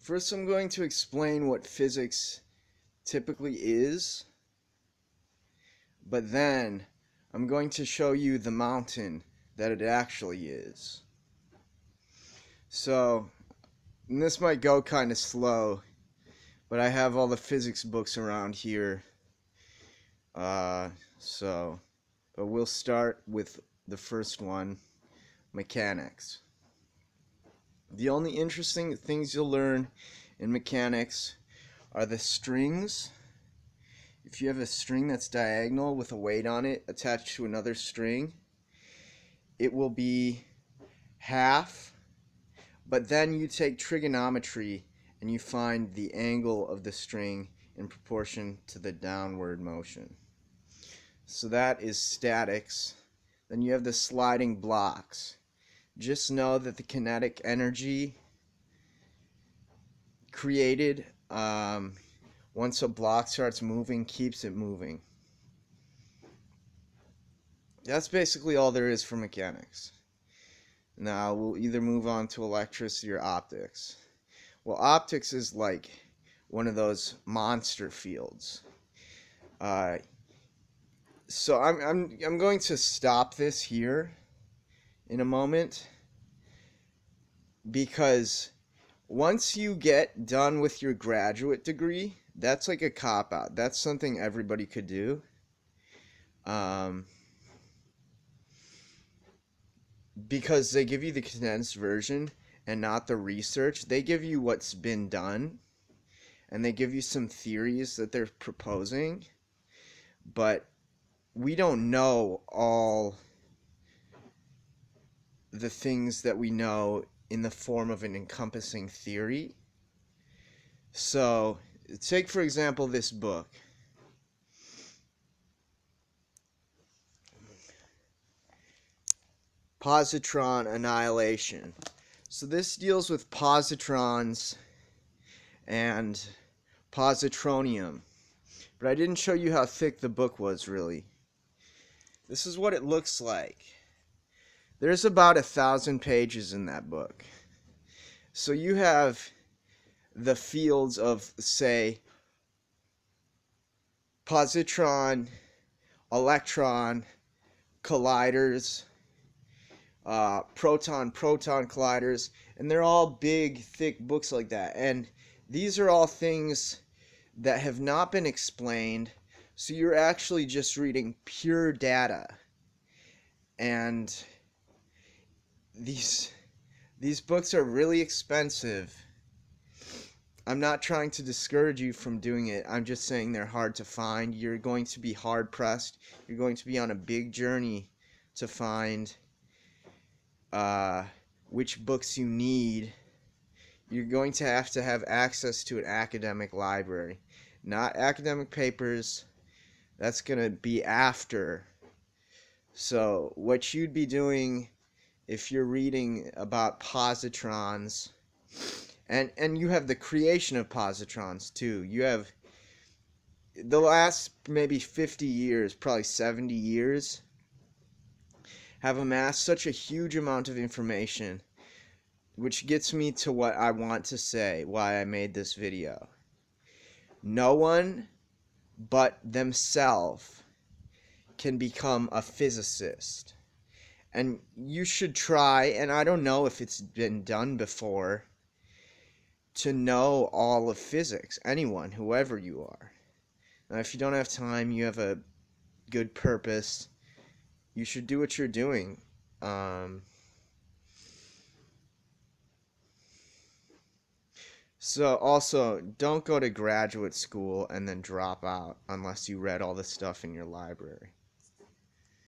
First, I'm going to explain what physics typically is, but then I'm going to show you the mountain that it actually is. So, and this might go kind of slow, but I have all the physics books around here. But we'll start with the first one, mechanics. The only interesting things you'll learn in mechanics are the strings. If you have a string that's diagonal with a weight on it attached to another string, it will be half, but then you take trigonometry and you find the angle of the string in proportion to the downward motion. So that is statics. Then you have the sliding blocks. Just know that the kinetic energy created once a block starts moving keeps it moving. That's basically all there is for mechanics. Now we'll either move on to electricity or optics. Well, optics is like one of those monster fields. So I'm going to stop this here in a moment, because once you get done with your graduate degree, that's like a cop-out. That's something everybody could do. Because they give you the condensed version and not the research. They give you what's been done, and they give you some theories that they're proposing, but we don't know all the things that we know in the form of an encompassing theory. So, take for example this book. Positron Annihilation. So this deals with positrons and positronium. But I didn't show you how thick the book was, really. This is what it looks like. There's about 1,000 pages in that book. So you have the fields of, say, positron, electron, colliders, proton-proton colliders, and they're all big, thick books like that. And these are all things that have not been explained, so you're actually just reading pure data. And these books are really expensive. I'm not trying to discourage you from doing it. I'm just saying they're hard to find. You're going to be hard pressed. You're going to be on a big journey to find which books you need. You're going to have access to an academic library, not academic papers. That's going to be after. So what you'd be doing if you're reading about positrons, and you have the creation of positrons too. You have the last maybe 50 years, probably 70 years, have amassed such a huge amount of information, which gets me to what I want to say, why I made this video. No one but themselves can become a physicist. And you should try, and I don't know if it's been done before, to know all of physics. Anyone, whoever you are. Now, if you don't have time, you have a good purpose, you should do what you're doing. So also, don't go to graduate school and then drop out unless you read all the stuff in your library.